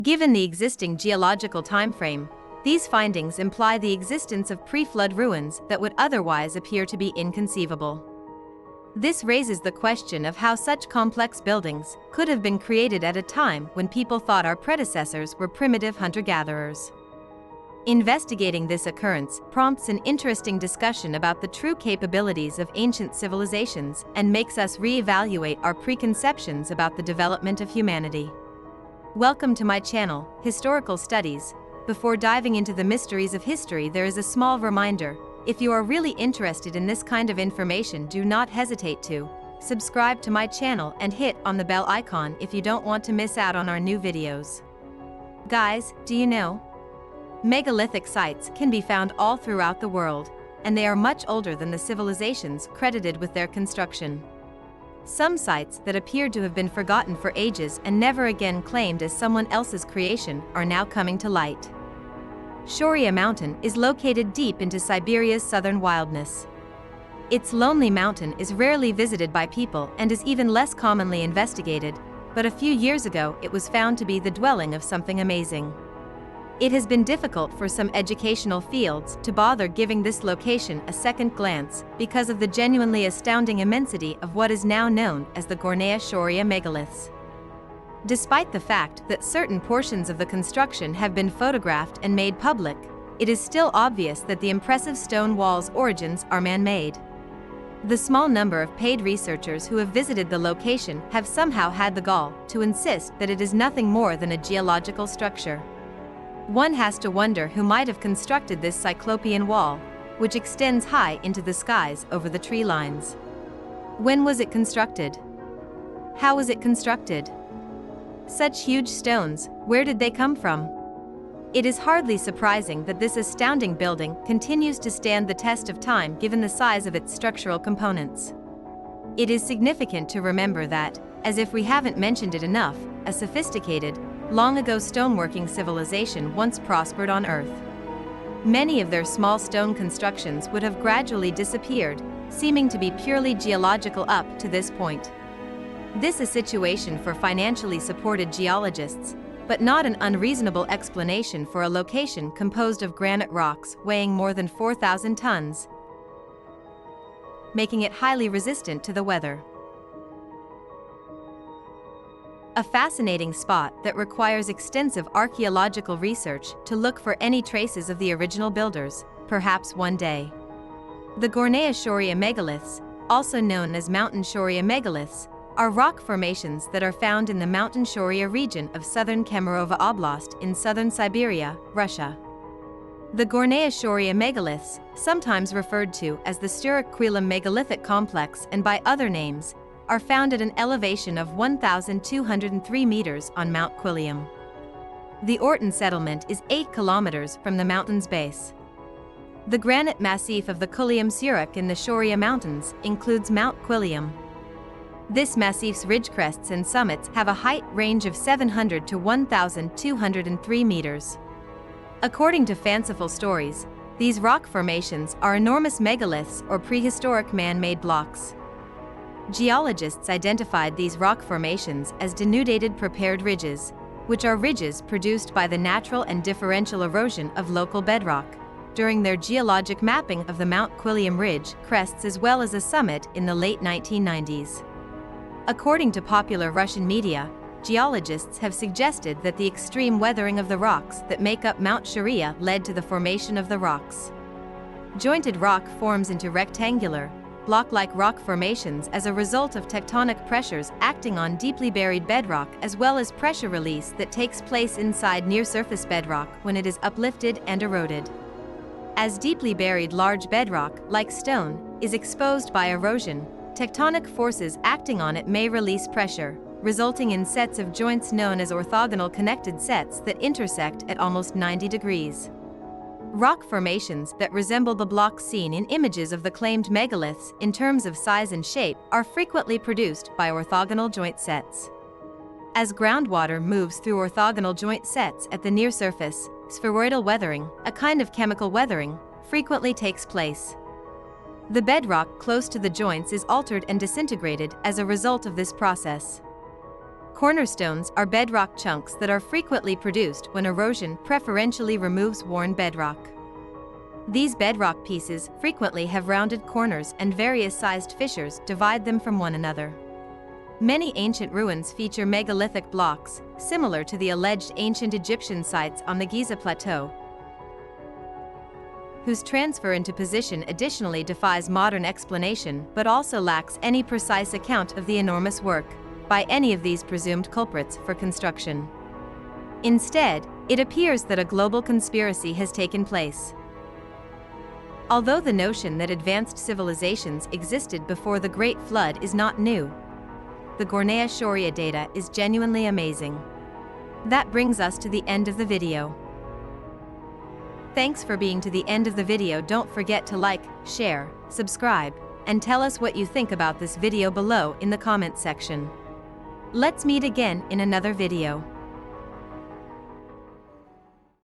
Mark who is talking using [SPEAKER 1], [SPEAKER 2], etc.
[SPEAKER 1] Given the existing geological timeframe, these findings imply the existence of pre-flood ruins that would otherwise appear to be inconceivable. This raises the question of how such complex buildings could have been created at a time when people thought our predecessors were primitive hunter-gatherers. Investigating this occurrence prompts an interesting discussion about the true capabilities of ancient civilizations and makes us re-evaluate our preconceptions about the development of humanity. Welcome to my channel, Historical Studies. Before diving into the mysteries of history, there is a small reminder. If you are really interested in this kind of information, do not hesitate to subscribe to my channel and hit on the bell icon if you don't want to miss out on our new videos. Guys, do you know? Megalithic sites can be found all throughout the world, and they are much older than the civilizations credited with their construction. Some sites that appeared to have been forgotten for ages and never again claimed as someone else's creation are now coming to light. Shoria Mountain is located deep into Siberia's southern wilderness. Its lonely mountain is rarely visited by people and is even less commonly investigated, but a few years ago it was found to be the dwelling of something amazing. It has been difficult for some educational fields to bother giving this location a second glance because of the genuinely astounding immensity of what is now known as the Gornaya Shoria megaliths. Despite the fact that certain portions of the construction have been photographed and made public, it is still obvious that the impressive stone walls' origins are man-made. The small number of paid researchers who have visited the location have somehow had the gall to insist that it is nothing more than a geological structure. One has to wonder who might have constructed this cyclopean wall, which extends high into the skies over the tree lines. When was it constructed? How was it constructed? Such huge stones, where did they come from? It is hardly surprising that this astounding building continues to stand the test of time given the size of its structural components. It is significant to remember that, as if we haven't mentioned it enough, a sophisticated, long-ago stoneworking civilization once prospered on Earth. Many of their small stone constructions would have gradually disappeared, seeming to be purely geological up to this point. This is a situation for financially supported geologists, but not an unreasonable explanation for a location composed of granite rocks weighing more than 4,000 tons, making it highly resistant to the weather. A fascinating spot that requires extensive archaeological research to look for any traces of the original builders, perhaps one day. The Gornaya Shoria megaliths, also known as Mountain Shoria megaliths, are rock formations that are found in the Mountain Shoria region of southern Kemerovo Oblast in southern Siberia, Russia. The Gornaya Shoria megaliths, sometimes referred to as the Sturok-Quilum megalithic complex and by other names, are found at an elevation of 1,203 meters on Mount Quilliam. The Orton settlement is 8 kilometers from the mountain's base. The granite massif of the Quilliam Sturok in the Shoria Mountains includes Mount Quilliam. This massif's ridge crests and summits have a height range of 700 to 1,203 meters. According to fanciful stories, these rock formations are enormous megaliths or prehistoric man-made blocks. Geologists identified these rock formations as denudated prepared ridges, which are ridges produced by the natural and differential erosion of local bedrock during their geologic mapping of the Mount Quilliam Ridge crests as well as a summit in the late 1990s. According to popular Russian media, geologists have suggested that the extreme weathering of the rocks that make up Mount Shoria led to the formation of the rocks. Jointed rock forms into rectangular, block-like rock formations as a result of tectonic pressures acting on deeply buried bedrock as well as pressure release that takes place inside near-surface bedrock when it is uplifted and eroded. As deeply buried large bedrock, like stone, is exposed by erosion, tectonic forces acting on it may release pressure, resulting in sets of joints known as orthogonal connected sets that intersect at almost 90 degrees. Rock formations that resemble the blocks seen in images of the claimed megaliths in terms of size and shape are frequently produced by orthogonal joint sets. As groundwater moves through orthogonal joint sets at the near surface, spheroidal weathering, a kind of chemical weathering, frequently takes place. The bedrock close to the joints is altered and disintegrated as a result of this process. Cornerstones are bedrock chunks that are frequently produced when erosion preferentially removes worn bedrock. These bedrock pieces frequently have rounded corners, and various sized fissures divide them from one another. Many ancient ruins feature megalithic blocks, similar to the alleged ancient Egyptian sites on the Giza Plateau, whose transfer into position additionally defies modern explanation but also lacks any precise account of the enormous work by any of these presumed culprits for construction. Instead, it appears that a global conspiracy has taken place. Although the notion that advanced civilizations existed before the Great Flood is not new, the Gornaya Shoria data is genuinely amazing. That brings us to the end of the video. Thanks for being to the end of the video. Don't forget to like, share, subscribe, and tell us what you think about this video below in the comment section. Let's meet again in another video.